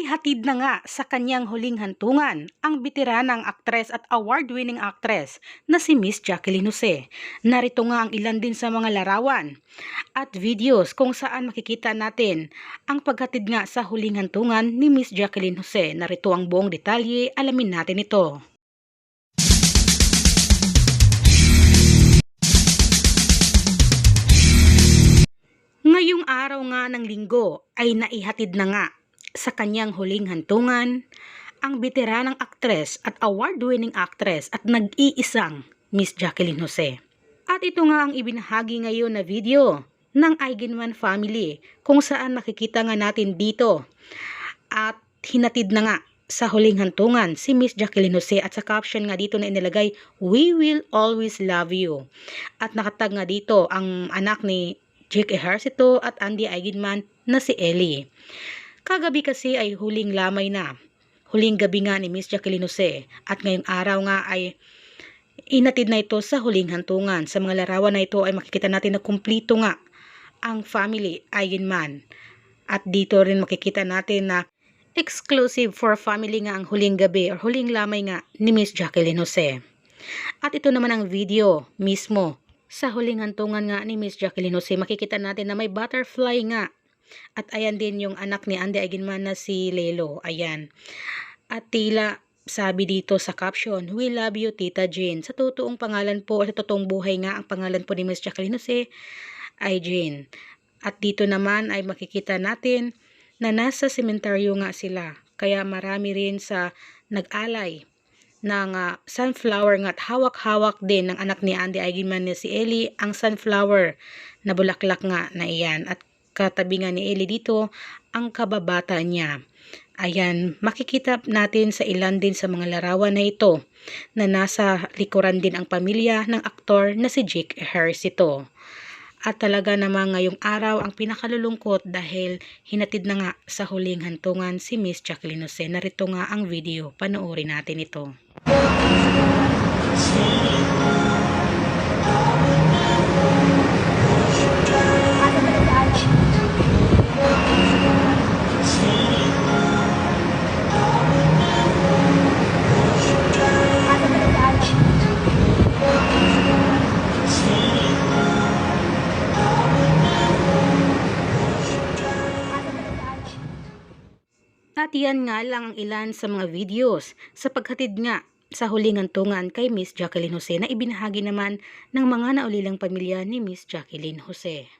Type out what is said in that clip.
Inihatid na nga sa kanyang huling hantungan ang veteranang aktres at award-winning actress na si Miss Jacqueline Jose. Narito nga ang ilan din sa mga larawan at videos kung saan makikita natin ang paghatid nga sa huling hantungan ni Miss Jacqueline Jose. Narito ang buong detalye, alamin natin ito. Ngayong araw nga ng linggo ay naihatid na nga sa kanyang huling hantungan ang veteranang aktres at award-winning actress at nag-iisang Miss Jacqueline Jose. At ito nga ang ibinahagi ngayon na video ng Eigenman family kung saan makikita nga natin dito at hinatid na nga sa huling hantungan si Miss Jacqueline Jose at sa caption nga dito na inilagay, "We will always love you." At nakatag nga dito ang anak ni Jake Ejercito at Andy Eigenman na si Ellie. Kagabi kasi ay huling lamay na. Huling gabi nga ni Miss Jacqueline Jose at ngayong araw nga ay inatid na ito sa huling hantungan. Sa mga larawan na ito ay makikita natin na kumplito nga ang family Eigenman. At dito rin makikita natin na exclusive for family nga ang huling gabi or huling lamay nga ni Miss Jacqueline Jose. At ito naman ang video mismo sa huling hantungan nga ni Miss Jacqueline Jose. Makikita natin na may butterfly nga. At ayan din yung anak ni Andy Eigenman na si Lelo. Ayan. At tila sabi dito sa caption, "We love you, Tita Jane." Sa totoong pangalan po, sa totoong buhay nga, ang pangalan po ni Miss Jacqueline Jose ay Jane. At dito naman ay makikita natin na nasa sementeryo nga sila. Kaya marami rin sa nag-alay ng sunflower nga at hawak-hawak din ng anak ni Andy Eigenman na si Ellie ang sunflower na bulaklak nga na iyan. At katabi nga ni Ellie dito ang kababata niya. Ayan, makikita natin sa ilan din sa mga larawan na ito na nasa likuran din ang pamilya ng aktor na si Jake Ejercito. At talaga namang ngayong araw ang pinakalulungkot dahil hinatid na nga sa huling hantungan si Miss Jacqueline Jose. Narito nga ang video, panoorin natin ito. At yan nga lang ang ilan sa mga videos sa paghatid nga sa huling hantungan kay Miss Jacqueline Jose na ibinahagi naman ng mga naulilang pamilya ni Miss Jacqueline Jose.